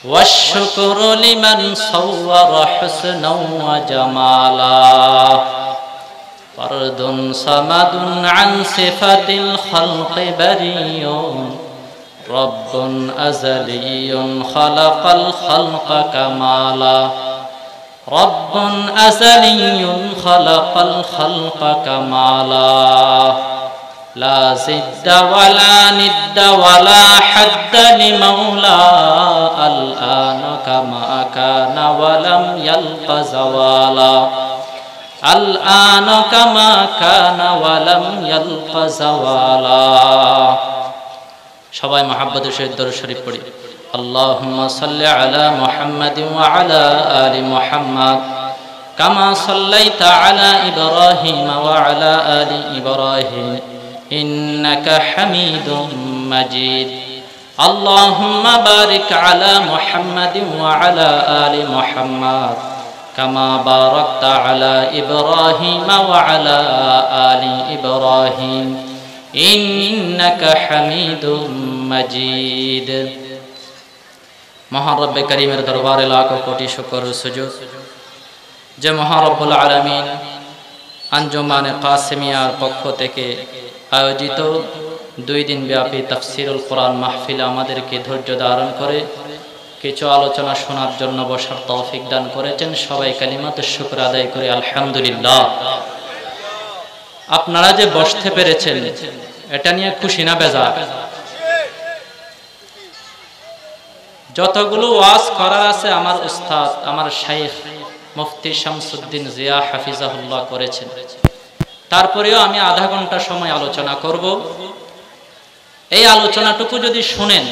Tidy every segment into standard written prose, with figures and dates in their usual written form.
والشكر لمن صور حسنا وجمالا فرد صمد عن صفة الخلق بريء رب أزلي خلق الخلق كمالا رب أزلي خلق الخلق كمالا لا زد ولا ند ولا حد لمولى الآن كما كان ولم يلق زوالا الآن كما كان ولم يلق زوالا সবাই মহব্বতের সহিত দরুদ শরীফ পড়ি আল্লাহুম্মা সাল্লি আলা মুহাম্মাদিন ওয়া আলা আলি মুহাম্মাদ কামা সাল্লাইতা আলা ইব্রাহিম ওয়া আলা আলি ইব্রাহিম ইন্নাকা হামিদুম মাজিদ আল্লাহুম্মা বারিক আলা মুহাম্মাদিন ওয়া আলা আলি মুহাম্মাদ কামা বারাকতা আলা ইব্রাহিম ওয়া আলা আলি ইব্রাহিম ইন্নাকা হামিদুম মাজিদ। মহান রব্বে করিমের দরবারে লাখো কোটি শুকর ও সুজুদ যে মহান রব্বুল আলামিন আঞ্জুমানে কাসেমিয়ার পক্ষ থেকে আয়োজিত 2 দিন ব্যাপী তাফসীরুল কোরআন মাহফিল আমাদেরকে ধৈর্য ধারণ করে কিছু আলোচনা শোনার জন্য বসার তৌফিক দান করেছেন। সবাই কালিমাতুশ শুকর আদায় করে আলহামদুলিল্লাহ। আপনারা যে বসতে পেরেছেন এটা নিয়ে খুশি না বেজার? যতগুলো ওয়াজ করার আছে আমার উস্তাদ আমার শাইখ মুফতি শামসুদ্দিন জিয়া হাফিজাহুল্লাহ করেছেন, তারপরেও আমি আধা ঘন্টা সময় আলোচনা করব। এই আলোচনাটুকু যদি শুনেন,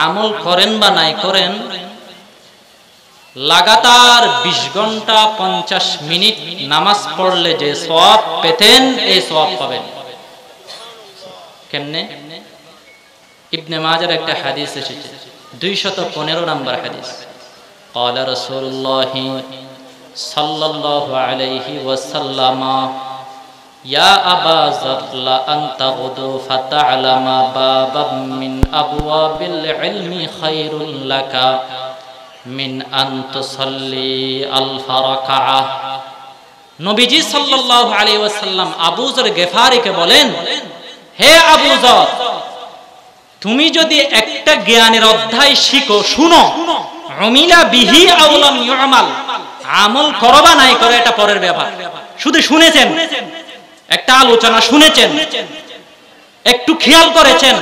আমল করেন বা নাই করেন, লাগাতার 20 ঘন্টা 50 মিনিট নামাজ পড়লে যে সওয়াব পেতেন এই সওয়াব পাবেন। কেমনে? ইবনে মাজার একটা হাদিস এসেছে, 215 নম্বর হাদিস। قال رسول الله صلى الله عليه وسلم يا أبا ذر لا أنت غدو فتعلم بابا من أبواب العلم خير لك মিন আন তুসাল্লি আলফা রাকাআহ। নবীজি সাল্লাল্লাহু আলাইহি ওয়াসাল্লাম আবু যর গিফারীকে বলেন, হে আবু যর, তুমি যদি একটা জ্ঞানের অধ্যায় শিখো, শুনো, উমিলা বিহি আও লাম ইউমাল, আমল করবা নাই করে এটা পরের ব্যাপার। শুধু শুনেছেন, একটা আলোচনা শুনেছেন, একটু খেয়াল করেছেন,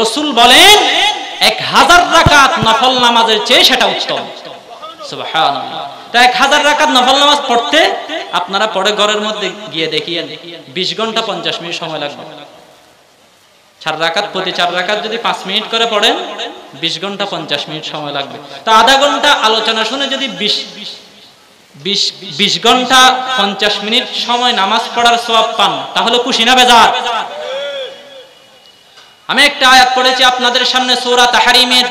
রাসূল বলেন 1000 রাকাত নফল নামাজের চেয়ে সেটা উত্তম। সুবহানাল্লাহ। তা 1000 রাকাত নফল নামাজ পড়তে আপনারা পড়ে ঘরের মধ্যে গিয়ে দেখিয়েন 20 ঘন্টা 50 মিনিট সময় লাগবে। 4 রাকাত প্রতি 4 রাকাত যদি 5 মিনিট করে পড়েন 20 ঘন্টা 50 মিনিট সময় লাগবে। তো আধা ঘন্টা আলোচনা শুনে যদি 20 ঘন্টা 50 মিনিট সময় নামাজ পড়ার সওয়াব পান, তাহলে খুশি না বেজার? আমি একটা আয়াত পড়েছি আপনাদের সামনে, সূরা তাহরিমের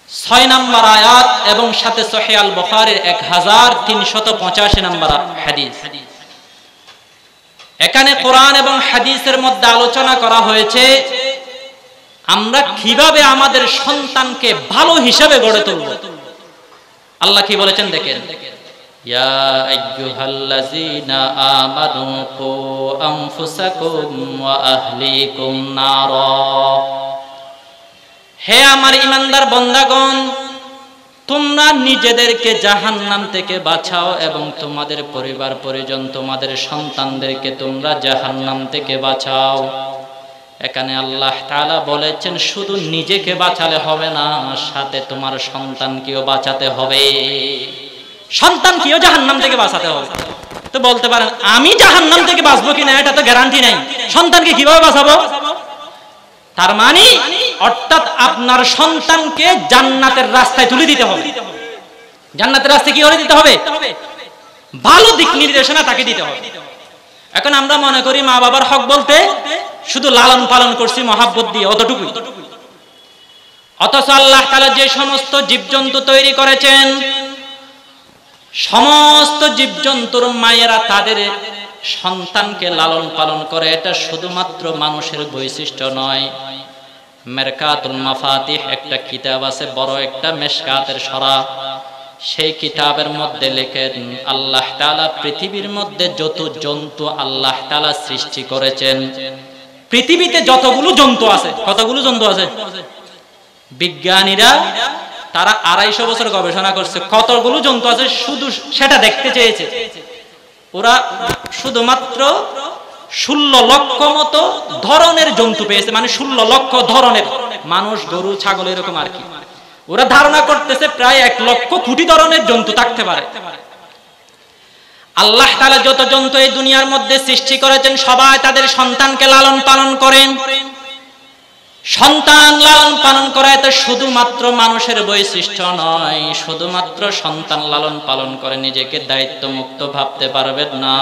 6 নম্বর আয়াত এবং সাথে সহিহ আল বুখারীর 1385 নম্বর হাদিস। এখানে কোরআন এবং হাদিসের মধ্যে আলোচনা করা হয়েছে আমরা কিভাবে আমাদের সন্তানকে ভালো হিসাবে গড়ে তুলব। আল্লাহ কি বলেছেন দেখেন, ইয়া আইয়ুহাল্লাযীনা আমানু কু আনফুসাকুম ওয়া আহলিকুম নারা, হে আমার ঈমানদার বান্দাগণ, তোমরা নিজেদেরকে জাহান্নাম থেকে বাঁচাও এবং তোমাদের পরিবার পরিজন তোমাদের সন্তানদেরকে তোমরা জাহান্নাম থেকে বাঁচাও। এখানে আল্লাহ তাআলা বলেছেন শুধু নিজেকে বাঁচালে হবে না, সাথে তোমার সন্তানকেও বাঁচাতে হবে। সন্তানকেও জাহান্নাম থেকে বাঁচাতে হবে। তো বলতে পারেন আমি জাহান্নাম থেকে বাঁচবো কিনা এটা তো গ্যারান্টি নাই, সন্তানকে কিভাবে বাঁচাবো? তার মানে অর্থাৎ আপনার সন্তানকে জান্নাতের রাস্তায় তুলে দিতে হবে। জান্নাতের রাস্তায় কি করে দিতে হবে? ভালো দিক নির্দেশনা তাকে দিতে হবে। এখন আমরা মনে করি মা বাবার হক বলতে শুধু লালন পালন করছি মহাব্বত দিয়ে, অতটুকুই। অথচ আল্লাহ তাআলা যে সমস্ত জীবজন্তু তৈরি করেছেন, সমস্ত জীবজন্তুর মায়েরা তাদের সন্তানকে লালন পালন করে, এটা শুধুমাত্র মানুষের বৈশিষ্ট্য নয়। মেরকাতুল মাফাতিহ একটা কিতাব আছে, বড় একটা মেশকাতের সরা। সেই কিতাবের মধ্যে লেখেন আল্লাহ তাআলা পৃথিবীর মধ্যে যত জন্তু আল্লাহ তাআলা সৃষ্টি করেছেন, পৃথিবীতে যতগুলো জন্তু আছে, কতগুলো জন্তু আছে? বিজ্ঞানীরা তারা 250 বছর গবেষণা করছে, কতগুলো জন্তু আছে শুধু সেটা দেখতে চেয়েছে। ওরা শুধুমাত্র 16 লক্ষ মতো ধরনের জন্তু পেয়েছে, মানে 16 লক্ষ ধরনের, মানুষ, গরু, ছাগল এরকম আর কি। ওরা ধারণা করতেছে প্রায় 1 লক্ষ কোটি ধরনের জন্তু থাকতে পারে। আল্লাহ তাআলা যত জন্তু এই দুনিয়ার মধ্যে সৃষ্টি করেছেন সবাই তাদের সন্তানকে লালন পালন করেন। সন্তান লালন পালন করা এটা শুধুমাত্র মানুষের বৈশিষ্ট্য নয়। শুধুমাত্র সন্তান লালন পালন করে নিজেকে দায়িত্ব মুক্ত ভাবতে পারবেন না।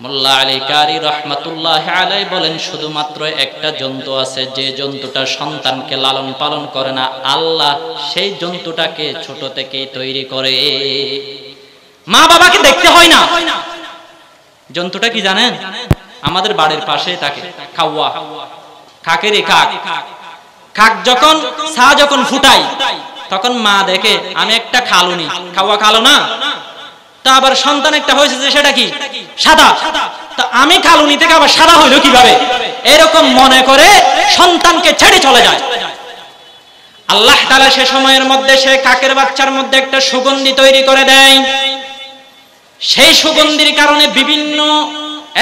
মোল্লা আলী কারি রহমাতুল্লাহ আলাইহি বলেন শুধুমাত্র একটা জন্তু আছে, যে জন্তুটা সন্তানকে লালন পালন করে না, আল্লাহ সেই জন্তুটাকে ছোট থেকেই তৈরি করে। মা বাবাকে দেখতে হয় না। জন্তুটা কি জানেন? আমাদের বাড়ির পাশে থাকে কাউয়া, কাকের কাক। কাক যখন ছা যখন ফুটাই তখন মা দেখে আমি একটা খালুনি, কাউয়া কালো না, তা আবার সন্তান একটা হয়েছে যে সেটা কি সাদা, তা আমি কালুনি থেকে আবার সাদা হইল কিভাবে, এরকম মনে করে সন্তানকে ছেড়ে চলে যায়। আল্লাহ তাআলা সে সময়ের মধ্যে সে কাকের বাচ্চার মধ্যে একটা সুগন্ধি তৈরি করে দেয়। সেই সুগন্ধির কারণে বিভিন্ন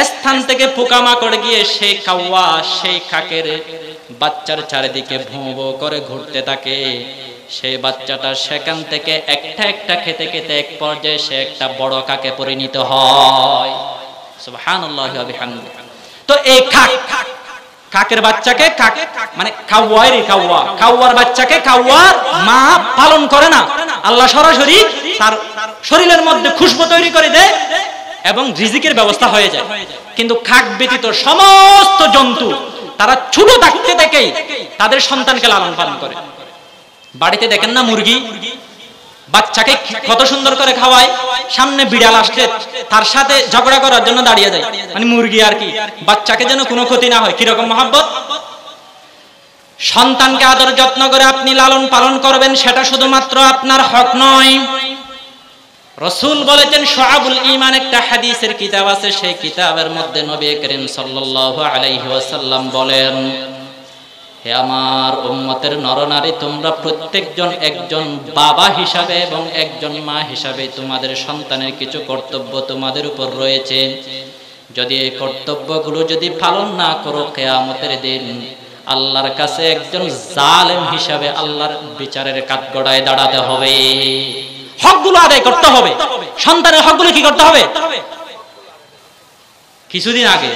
স্থান থেকে পোকামাকড় গিয়ে সেই কাউয়া সেই কাকের বাচ্চার চারিদিকে ভোঁ ভোঁ করে ঘুরতে থাকে। সেই বাচ্চাটা সেখান থেকে একটা একটা খেতে খেতে এক পর্যায়ে সে একটা বড় কাকে পরিণত হয়। সুবহানাল্লাহি ওয়া বিহামদিহি। তো এই কাকের বাচ্চাকে কাক মানে কাউয়ার বাচ্চাকে কাউয়ার মা পালন করে না, আল্লাহ সরাসরি তার শরীরের মধ্যে খুশবু তৈরি করে দেয় এবং রিজিকের ব্যবস্থা হয়ে যায়। কিন্তু কাক ব্যতীত সমস্ত জন্তু তারা ছোট থাকতে থেকেই তাদের সন্তানকে লালন পালন করে। বাড়িতে দেখেন না মুরগি বাচ্চাকে কত সুন্দর করে খাওয়ায়, সামনে বিড়াল আসছে তার সাথে ঝগড়া করার জন্য দাঁড়িয়ে যায়, মানে মুরগি আর কি, বাচ্চাকে যেন কোনো ক্ষতি না হয়, কিরকম মহব্বত। সন্তানকে আদর যত্ন করে আপনি লালন পালন করবেন, সেটা শুধুমাত্র আপনার হক নয়। রাসূল বলেছেন শুআবুল ঈমান একটা হাদিসের কিতাব আছে, সেই কিতাবের মধ্যে নবী করিম সাল্লাল্লাহু আলাইহি ওয়াসাল্লাম বলেন, হে আমার উম্মতের নরনারী, তোমরা প্রত্যেকজন একজন বাবা হিসাবে এবং একজন মা হিসাবে তোমাদের সন্তানের কিছু কর্তব্য তোমাদের উপর রয়েছে। যদি এই কর্তব্যগুলো যদি পালন না করো, কিয়ামতের দিন আল্লাহর কাছে একজন জালেম হিসাবে আল্লাহর বিচারের কাঠগড়ায় দাঁড়াতে হবে। হকগুলো আদায় করতে হবে। সন্তানের হকগুলো কি করতে হবে? কিছুদিন আগে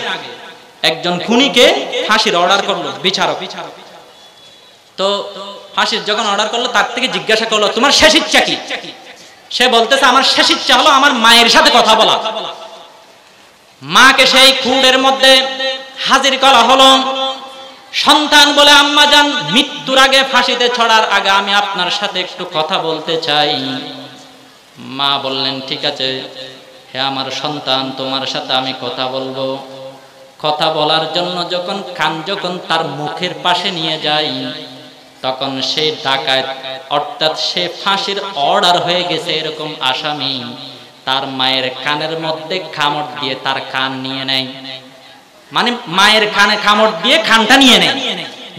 একজন খুনিকে ফাঁসির অর্ডার করলো বিচারক। তো ফাঁসির যখন অর্ডার করলো তার থেকে জিজ্ঞাসা করলো তোমার শেষ ইচ্ছা কি? সে বলতেছে আমার শেষ ইচ্ছা হলো আমার মায়ের সাথে কথা বলা। মাকে সেই খুঁড়ের মধ্যে হাজির করা হলো। সন্তান বলে আম্মা জান, মৃত্যুর আগে ফাঁসিতে চড়ার আগে আমি আপনার সাথে একটু কথা বলতে চাই। মা বললেন ঠিক আছে হে আমার সন্তান, তোমার সাথে আমি কথা বলবো। কথা বলার জন্য যখন তার মুখের পাশে নিয়ে যাই, তখন সে ডাকাত অর্থাৎ সে ফাঁসির অর্ডার হয়ে গেছে এরকম আসামি তার মায়ের কানের মধ্যে কামড় দিয়ে তার কান নিয়ে নেয়। মানে মায়ের কানে কামড় দিয়ে কানটা নিয়ে নেয়।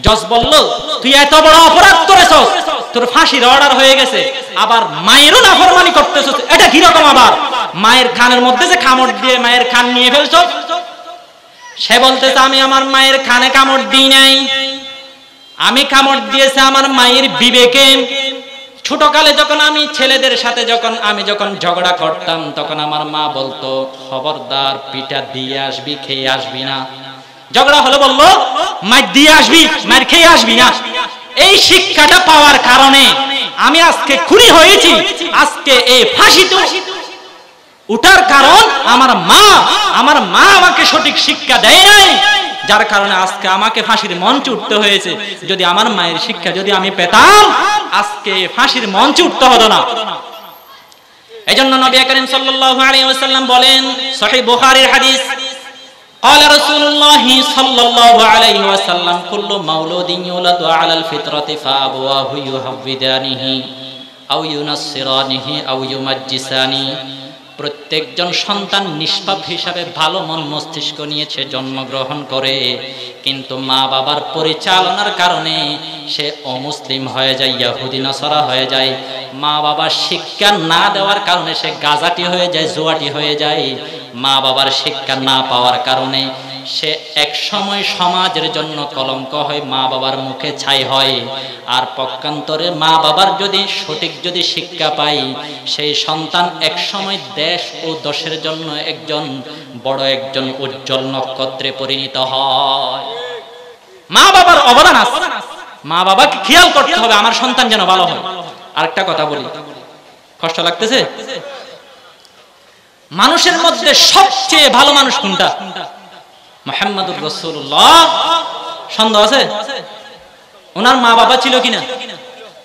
জজ বলল তুই এত বড় অপরাধ করেছস, তোর ফাঁসির অর্ডার হয়ে গেছে, আবার মায়েরও নাফরমানি করতেছস, এটা কি রকম? আবার মায়ের কানের মধ্যে যে কামড় দিয়ে মায়ের কান নিয়ে ফেলছস। সে বলতেছে আমি আমার মায়ের কানে কামড় দিই নাই, আমি কামড় দিয়েছে আমার মায়ের বিবেকে। ছোটকালে যখন আমি ছেলেদের সাথে যখন ঝগড়া করতাম, তখন আমার মা বলতো খবরদার পিঠা দিয়ে আসবি, খেয়ে আসবি না। ঝগড়া হলো বললো মার দিয়ে আসবি, মার খেয়ে আসবি না। এই শিক্ষাটা পাওয়ার কারণে আমি আজকে খুনি হয়েছি। আজকে এই ফাঁসিতে উঠার কারণ আমার মা আমাকে সঠিক শিক্ষা দেয় নাই, যার কারণে আজকে আমাকে ফাঁসির মঞ্চে উঠতে হয়েছে। যদি আমার মায়ের শিক্ষা যদি আমি পেতাম, আজকে ফাঁসির মঞ্চে উঠতে হতো না। এজন্য নবী করিম সাল্লাল্লাহু আলাইহি ওয়াসাল্লাম বলেন, সহিহ বুখারীর হাদিস, قال رسول الله صلى الله عليه وسلم كل مولود يولد على الفطرة فأبواه يهودانه أو ينصرانه أو يمجسانه প্রত্যেকজন সন্তান নিষ্পাপ হিসাবে ভালো মন মস্তিষ্ক নিয়েছে জন্মগ্রহণ করে, কিন্তু মা বাবার পরিচালনার কারণে সে অমুসলিম হয়ে যায়, ইহুদি নাসারা হয়ে যায়। মা বাবার শিক্ষা না দেওয়ার কারণে সে গাজাটি হয়ে যায়, জুয়াটি হয়ে যায়। মা বাবার শিক্ষা না পাওয়ার কারণে সে এক সময় সমাজের জন্য কলঙ্ক হয়, মা বাবার মুখে ছাই হয়। আর পক্ষান্তরে মা বাবার সঠিক শিক্ষা পায়, সেই সন্তান এক সময় দেশ ও দেশের জন্য একজন উজ্জ্বল নক্ষত্রে পরিণত হয়। মা বাবার অবদান আছে, মা বাবাকে খেয়াল করতে হবে আমার সন্তান যেন ভালো হয়। আরেকটা কথা বলি, কষ্ট লাগতেছে? মানুষের মধ্যে সবচেয়ে ভালো মানুষ কোনটা? মুহাম্মদুর রাসূলুল্লাহ। সন্দেহ আছে? ওনার মা বাবা ছিল কিনা?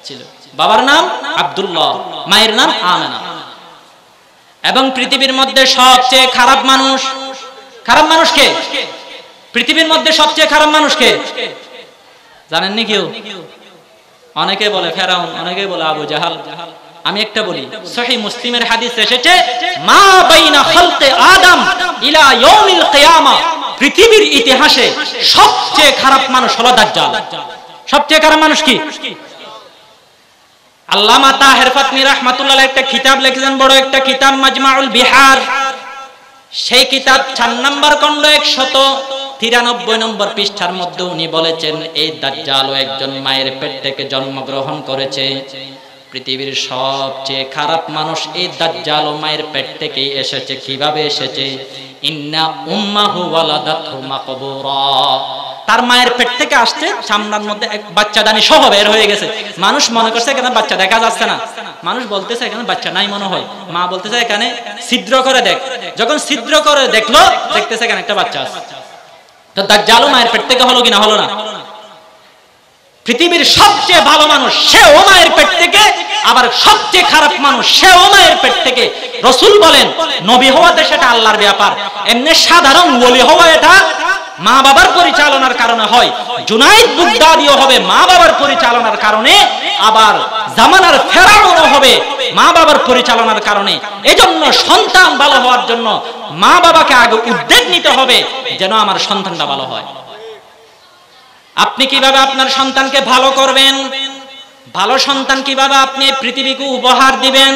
ছিল। বাবার নাম আব্দুল্লাহ, মায়ের নাম আমেনা। এবং পৃথিবীর মধ্যে সবচেয়ে খারাপ মানুষ কে? পৃথিবীর মধ্যে সবচেয়ে খারাপ মানুষ কে জানেন নি কেউ? অনেকে বলে ফেরাউন, অনেকে বলে আবু জাহাল। আমি একটা বলি, সহিহ মুসলিমের হাদিস এসেছে, মা বাইনা খালকে আদম ইলা ইয়াউমিল কিয়ামা, পৃথিবীর ইতিহাসে সবচেয়ে খারাপ মানুষ হলো দাজ্জাল। সবচেয়ে খারাপ মানুষ কি? আল্লামা তাহের ফাতমি রাহমাতুল্লাহ একটা কিতাব লিখেছেন, বড় একটা কিতাব, মাজমাউল বিহার। সেই কিতাব 4 নম্বর খণ্ড 193 নম্বর পৃষ্ঠার মধ্যে উনি বলেছেন, এই দাজ্জালও একজন মায়ের পেট থেকে জন্মগ্রহণ করেছে। পৃথিবীর সবচেয়ে খারাপ মানুষ এই দাজ্জালও মায়ের পেট থেকেই এসেছে। কিভাবে এসেছে? ইন্না উম্মাহু ওয়ালাদাতহু মাকবুরা, তার মায়ের পেট থেকে আসছে, চামড়ার মধ্যে এক বাচ্চাদানি সহ বের হয়ে গেছে। মানুষ মনে করছে এখানে বাচ্চা দেখা যাচ্ছে না, মানুষ বলতেছে এখানে বাচ্চা নাই মনে হয়। মা বলতেছে এখানে ছিদ্র করে দেখ। যখন ছিদ্র করে দেখলো, দেখতেছে এখানে একটা বাচ্চা আছে। তো দাজ্জালও মায়ের পেট থেকে হলো কিনা? হলো না। পৃথিবীর সবচেয়ে ভালো মানুষ সেও মায়ের পেট থেকে, আবার সবচেয়ে খারাপ মানুষ সেও মায়ের পেট থেকে। রাসূল বলেন, নবী হওয়াতে সেটা আল্লাহর ব্যাপার, এমনি সাধারণ ওলি হওয়া এটা মা বাবার পরিচালনার কারণে হয়। জুনাইদ বুগদাদিও হবে মা বাবার পরিচালনার কারণে, আবার জামানার ফেরাউনও হবে মা বাবার পরিচালনার কারণে। এজন্য সন্তান ভালো হওয়ার জন্য মা বাবাকে আগে উদ্যোগ নিতে হবে যেন আমার সন্তানটা ভালো হয়। আপনি কিভাবে আপনার সন্তানকে ভালো করবেন? ভালো সন্তান কিভাবে আপনি পৃথিবীকে উপহার দিবেন?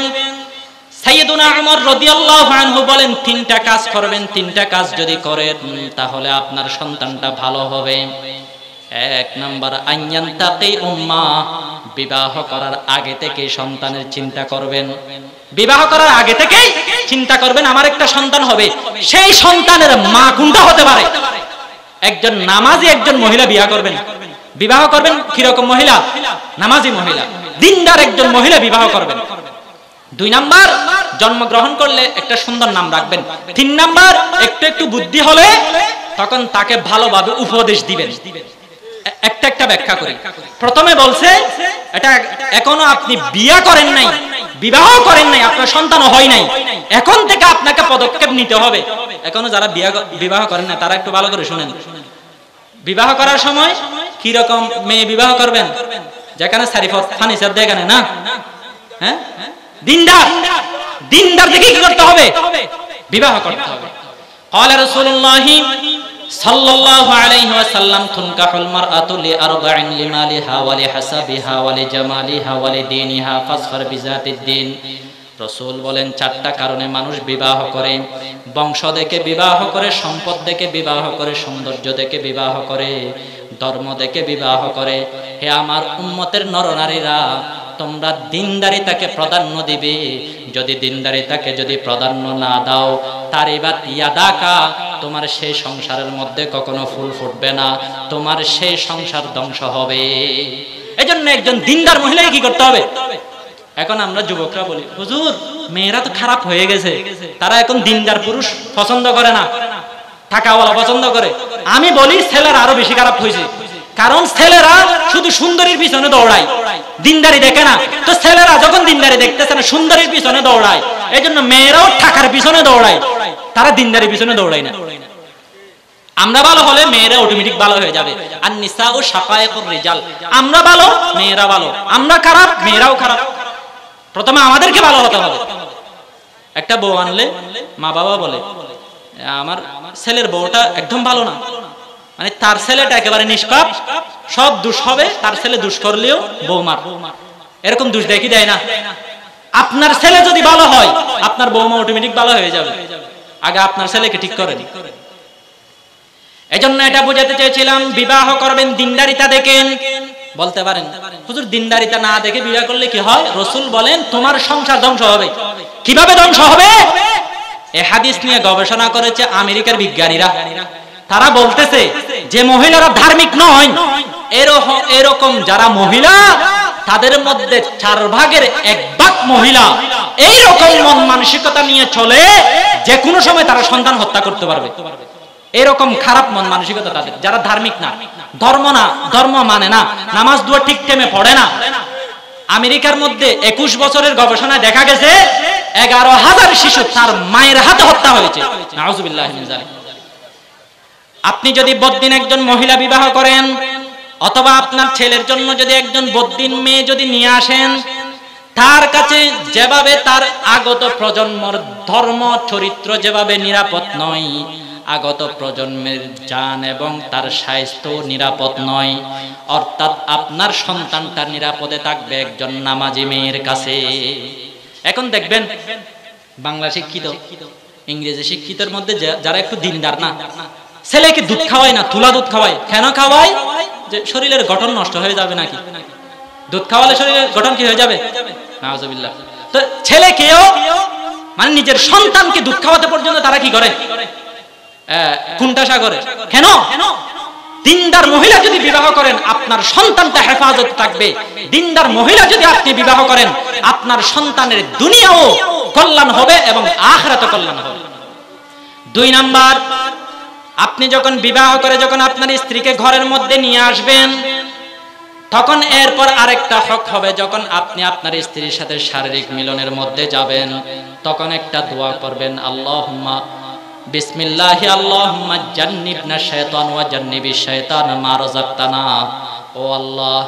সাইয়েদুনা উমর রাদিয়াল্লাহু আনহু বলেন, 3টা কাজ করবেন। 3টা কাজ যদি করেন তাহলে আপনার সন্তানটা ভালো হবে। 1 নাম্বার, আইয়ান্তাকি উম্মা, বিবাহ করার আগে থেকে সন্তানের চিন্তা করবেন। বিবাহ করার আগে থেকেই চিন্তা করবেন আমার একটা সন্তান হবে, সেই সন্তানের মা কোনটা হতে পারে। একজন নামাজি একজন মহিলা বিবাহ করবেন কিরকম মহিলা? নামাজি মহিলা, দিনদার একজন মহিলা বিবাহ করবেন। 2 নাম্বার, জন্মগ্রহণ করলে একটা সুন্দর নাম রাখবেন। 3 নাম্বার, একটু বুদ্ধি হলে তখন তাকে ভালোভাবে উপদেশ দিবেন। একটা ব্যাখ্যা করি। প্রথমে বলছে, এটা এখনো আপনি বিয়ে করেন নাই, বিবাহ করেন নাই, আপনার সন্তানও হয় নাই, এখন থেকে আপনাকে পদক্ষেপ নিতে হবে। এখনো যারা বিবাহ করেন না তারা একটু ভালো করে শুনেন। বিবাহ করার সময় কি রকম মেয়ে বিবাহ করবেন? যেখানে সারিফত ফার্নিচার দেখানে না, হ্যাঁ, দিনদার দেখে কি করতে হবে? বিবাহ করতে হবে। قال رسول الله صلى الله عليه وسلم تنكح المرأة لأربع: لمالها ولحسبها ولجمالها ولدينها فاظفر بذات الدين। রাসূল বলেন, 4টা কারণে মানুষ বিবাহ করে। বংশ দেখে বিবাহ করে, সম্পদ দেখে বিবাহ করে, সৌন্দর্য দেখে বিবাহ করে, ধর্ম দেখে বিবাহ করে। হে আমার উম্মতের নরনারীরা, তোমরা দিনদারিতাকে প্রাধান্য দিবে। যদি দিনদারিতাকে যদি প্রাধান্য না দাও, তারিবাত ইয়াদাকা, তোমার সেই সংসারের মধ্যে কখনো ফুল ফুটবে না, তোমার সেই সংসার ধ্বংস হবে। এজন্য একজন দিনদার মহিলাকে কি করতে হবে? এখন আমরা যুবকরা বলি, হুজুর মেয়েরা তো খারাপ হয়ে গেছে, তারা এখন দিনদার পুরুষ পছন্দ করে না, টাকাওয়ালা পছন্দ করে। আমি বলি ছেলেরা আরো বেশি খারাপ হয়েছে, কারণ ছেলেরা শুধু সুন্দরীর পিছনে দৌড়ায়, দিনদারি দেখে না। তো ছেলেরা যখন দিনদারি দেখতেছে না, সুন্দরীর পিছনে দৌড়ায়, এই জন্য মেয়েরাও টাকার পিছনে দৌড়ায়, তারা দিনদারির পিছনে দৌড়ায় না। আমরা ভালো হলে মেয়েরা অটোমেটিক ভালো হয়ে যাবে। আর নিসাউ শাকায়েকুর রিজাল, আমরা ভালো মেয়েরা ভালো, আমরা খারাপ মেয়েরাও খারাপ। প্রথমে আমাদেরকে ভালো হতে হবে। একটা বউ আনলে মা বাবা বলে আমার ছেলের বউটা একদম ভালো না, মানে তার ছেলেটা একেবারে নিষ্পাপ, সব দোষ হবে, তার ছেলে দোষ করলেও বউ মার, এরকম দোষ দেখি দেয় না। আপনার ছেলে যদি ভালো হয় আপনার বউমা অটোমেটিক ভালো হয়ে যাবে। আগে আপনার ছেলেকে ঠিক করেন। এজন্য এটা বোঝাতে চেয়েছিলাম, বিবাহ করবেন দিনদারিতা দেখেন। বলতে পারেন হুজুর দিনদারিতা না দেখে বিবাহ করলে কি হয়? রাসূল বলেন তোমার সংসার ধ্বংস হবে। কিভাবে ধ্বংস হবে? এই হাদিস নিয়ে গবেষণা করেছে আমেরিকার বিজ্ঞানীরা। তারা বলতেছে যে মহিলারা ধার্মিক নয়, এরকম যারা মহিলা তাদের মধ্যে 4 ভাগের 1 ভাগ মহিলা এইরকম মন মানসিকতা নিয়ে চলে, যে কোনো সময় তারা সন্তান হত্যা করতে পারবে। এরকম খারাপ মন মানসিকতা তাদের, যারা ধার্মিক না, ধর্ম মানে না, নামাজ দুয়া ঠিক টাইমে পড়ে না। আমেরিকার মধ্যে 21 বছরের গবেষণায় দেখা গেছে 11,000 শিশু তার মায়ের হাতে হত্যা হয়েছে। নাউজুবিল্লাহি মিন যালিক। আপনি যদি বদ্দিন একজন মহিলা বিবাহ করেন, অথবা আপনার ছেলের জন্য যদি একজন বদ্দিন মেয়ে যদি নিয়ে আসেন, তার কাছে যেভাবে তার আগত প্রজন্মের ধর্ম চরিত্র যেভাবে নিরাপদ নয়, আগত প্রজন্মের জান এবং তার স্বাস্থ্য নিরাপদ নয়। অর্থাৎ আপনার সন্তানটা নিরাপদে থাকবে একজন নামাজি মেয়ের কাছে। এখন দেখবেন বাংলা শিক্ষিত, ইংরেজি শিক্ষিতের মধ্যে যারা একটু দিনদার না, ছেলেকে দুধ খাওয়ায় না, তুলা দুধ খাওয়ায়। কেন খাওয়ায়? যে শরীরের গঠন নষ্ট হয়ে যাবে নাকি? দুধ খাওয়ালে শরীরের গঠন কি হয়ে যাবে? নাউজুবিল্লাহ। তো ছেলেকেও মানে নিজের সন্তানকে দুধ খাওয়াতে পর্যন্ত তারা কি করে? কুণ্ঠাসা করে। কেন? দিনদার মহিলা যদি বিবাহ করেন আপনার সন্তানটা হেফাজত থাকবে। দিনদার মহিলা যদি আপনি বিবাহ করেন আপনার সন্তানের দুনিয়াও কল্যাণ হবে এবং আখিরাতেও কল্যাণ হবে। 2 নাম্বার, আপনি যখন বিবাহ করে যখন আপনার স্ত্রীকে ঘরের মধ্যে নিয়ে আসবেন, তখন এরপর আরেকটা হক হবে, যখন আপনি আপনার স্ত্রীর সাথে শারীরিক মিলনের মধ্যে যাবেন তখন একটা দোয়া করবেন, আল্লাহুম্মা বিসমিল্লাহি আল্লাহুম্মা জান্নিবনা শাইতান ওয়া জান্নিবিশ শাইতান মা রাযাকতানা। ও আল্লাহ,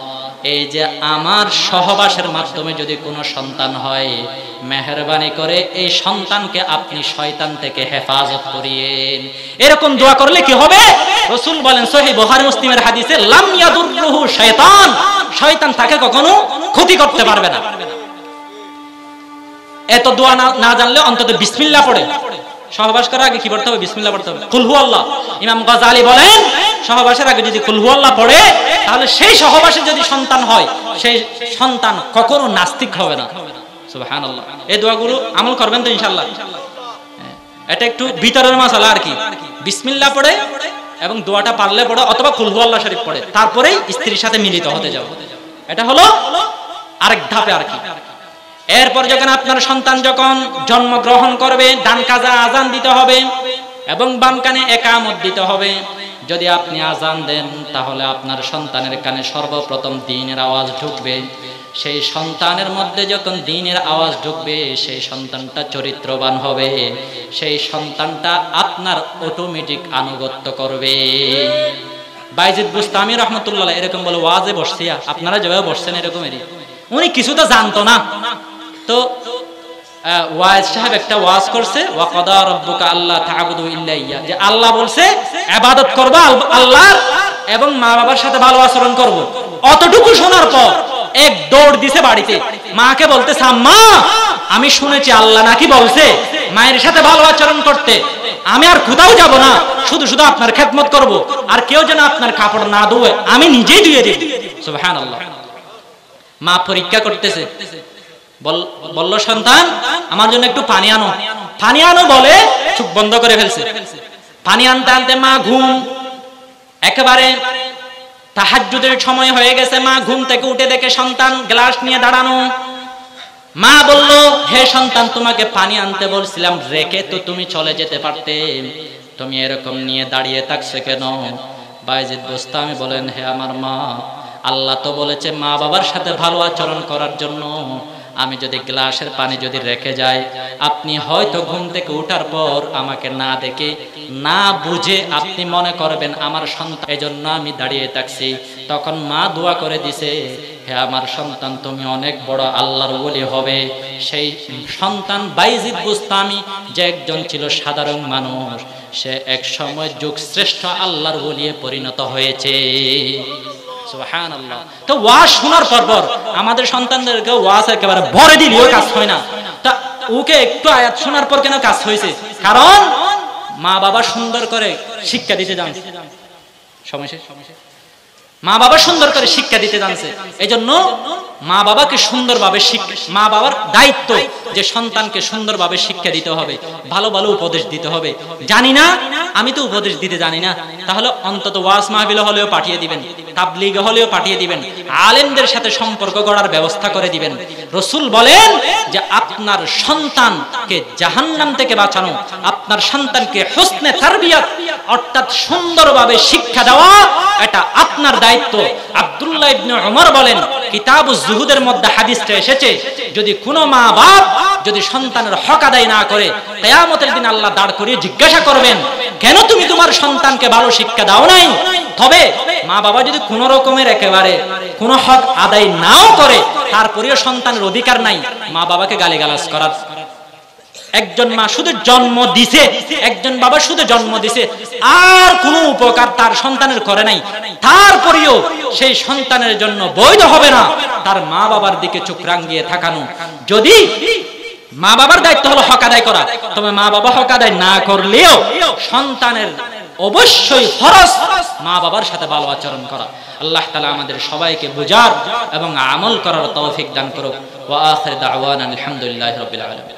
এই যে আমার সহবাসের মাধ্যমে যদি কোনো সন্তান হয়, মেহেরবানি করে এই সন্তানকে আপনি শয়তান থেকে হেফাজত করিয়েন। এরকম দোয়া করলে কি হবে? রাসূল বলেন সহিহ বুখারী মুসলিমের হাদিসে, লাম ইয়াদুররুহু শাইতান, শয়তান তাকে কখনো ক্ষতি করতে পারবে না। এত দোয়া না জানলে অন্তত বিসমিল্লাহ পড়ে সহবাস করার আগে কি পড়তে হবে? বিসমিল্লাহ পড়তে হবে। কুল হুয়াল্লাহ। ইমাম গাযালি বলেন সহবাসের আগে যদি কুল হুয়াল্লাহ পড়ে তাহলে সেই সহবাসে যদি সন্তান হয় সেই সন্তান কখনো নাস্তিক হবে না। সুবহানাল্লাহ। এই দোয়াগুলো আমল করবেন তো ইনশাআল্লাহ। এটা একটু ভিতরের মাসালা আর কি। বিসমিল্লাহ পড়ে এবং দোয়াটা পারলে পড়ে অথবা কুল হুয়াল্লাহ শরীফ পড়ে, তারপরেই স্ত্রীর সাথে মিলিত হতে যাও। এটা হলো আরেক ধাপে আর কি। এরপর যখন আপনার সন্তান যখন জন্মগ্রহণ করবে, ডান কানে আযান দিতে হবে এবং বাম কানে ইকামত দিতে হবে। যদি আপনি আযান দেন তাহলে আপনার সন্তানের কানে সর্বপ্রথম দ্বীনের আওয়াজ ঢুকবে। সেই সন্তানের মধ্যে যখন দ্বীনের আওয়াজ ঢুকবে সেই সন্তানটা চরিত্রবান হবে, সেই সন্তানটা আপনার অটোমেটিক আনুগত্য করবে। বাইজিদ বুস্তামি রাহমাতুল্লাহ এরকম বলে ওয়াজে বসছিয়া, আপনারা যেভাবে বসছেন এরকমই। উনি কিছু তো জানতো না, তো ওয়াইজ সাহেব একটা ওয়াজ করছে, ওয়া কাদা রাব্বুকা আল্লা তা'বুদু ইল্লা ইয়্যা, যে আল্লাহ বলছে ইবাদত করবা আল্লাহর এবং মা বাবার সাথে ভালো আচরণ করব। অতটুকু শোনার পর এক দৌড় দিছে বাড়িতে, মাকে বলতেছে আম্মা আমি শুনেছি আল্লাহ নাকি বলছে মায়ের সাথে ভালো আচরণ করতে, আমি আর কোথাও যাব না, শুধু শুধু আপনার খেদমত করব, আর কেউ যেন আপনার কাপড় না ধোয় আমি নিজেই ধুয়ে দিই। সুবহানাল্লাহ। মা পরীক্ষা করতেছে, বলল সন্তান আমার জন্য একটু পানি আনো। পানি আনো বলে চোখ বন্ধ করে ফেলছে। পানি আনতে আনতে মা ঘুম, একেবারে তাহাজ্জুদের সময় হয়ে গেছে। মা ঘুম থেকে উঠে দেখে সন্তান গ্লাস নিয়ে দাঁড়ানো। মা বলল হে সন্তান তোমাকে পানি আনতে বলছিলাম, রেখে তো তুমি চলে যেতে পারতে, তুমি এরকম নিয়ে দাঁড়িয়ে থাকছো কেন? বাইজিদ বুস্তামি বলেন হে আমার মা, আল্লাহ তো বলেছে মা বাবার সাথে ভালো আচরণ করার জন্য, আমি যদি গ্লাসের পানি যদি রেখে যাই, আপনি হয়তো ঘুম থেকে ওঠার পর আমাকে না দেখে না বুঝে আপনি মনে করবেন আমার সন্তান, এজন্য আমি দাঁড়িয়ে থাকছি। তখন মা দোয়া করে দিছে, হে আমার সন্তান, তুমি অনেক বড় আল্লাহর ওলি হবে। সেই সন্তান বাইজিদ বুস্তামি, যে একজন ছিল সাধারণ মানুষ, সে এক সময় যুগ শ্রেষ্ঠ আল্লাহর ওলিয়ে পরিণত হয়েছে। সুবহানাল্লাহ। তো ওয়াজ শোনার পর আমাদের সন্তানদেরকে ওয়াজ একেবারে ভরে দিলেও কাজ হয় না। তা ওকে একটু আয়াত শোনার পর কেন কাজ হয়েছে? কারণ মা বাবা সুন্দর করে শিক্ষা দিতে জানছে। সমস্যা মা বাবা সুন্দর করে শিক্ষা দিতে জানছে, এই জন্য মা বাবাকে সুন্দরভাবে মা বাবার দায়িত্ব যে সন্তানকে সুন্দরভাবে শিক্ষা দিতে হবে, ভালো ভালো উপদেশ দিতে হবে। জানি না, আমি তো উপদেশ দিতে জানি না, তাহলে অন্তত ওয়াজ মাহফিল হলেও পাঠিয়ে দিবেন, তাবলীগ হলেও পাঠিয়ে দিবেন, আলেমদের সাথে সম্পর্ক গড়ার ব্যবস্থা করে দিবেন। রাসূল বলেন যে আপনার সন্তানকে জাহান্নাম থেকে বাঁচানো, আপনার সন্তানকে হুসনে তারবিয়াত অর্থাৎ সুন্দরভাবে শিক্ষা দেওয়া, এটা আপনার দায়িত্ব। আব্দুল্লাহ ইবনে ওমর বলেন, কিতাবুজ জুহুদের মধ্যে হাদিসটা এসেছে, যদি কোনো মা বাপ যদি সন্তানের হক আদায় না করে, কিয়ামতের দিন আল্লাহ দাঁড় করিয়ে জিজ্ঞাসা করবেন, কেন তুমি তোমার সন্তানকে ভালো শিক্ষা দাও নাই? তবে মা বাবা যদি কোন রকমের একেবারে কোন হক আদায় নাও করে, তারপরেও সন্তানের অধিকার নাই মা বাবাকে গালিগালাজ করার। একজন মা শুধু জন্ম দিছে, একজন বাবা শুধু জন্ম দিছে, আর কোনো উপকার তার সন্তানের করে নাই, তারপরেও সেই সন্তানের জন্য বৈধ হবে না তার মা বাবার দিকে চোখ রাঙিয়ে থাকানো। যদি মা বাবার দায়িত্ব হলো হক আদায় করা, তবে মা বাবা হক আদায় না করলেও সন্তানের অবশ্যই ফরজ মা বাবার সাথে ভালো আচরণ করা। আল্লাহ তাআলা আমাদের সবাইকে বুঝার এবং আমল করার তৌফিক দান করুক। ওয়া আখির দাওয়ানা আলহামদুলিল্লাহি রাব্বিল আলামিন।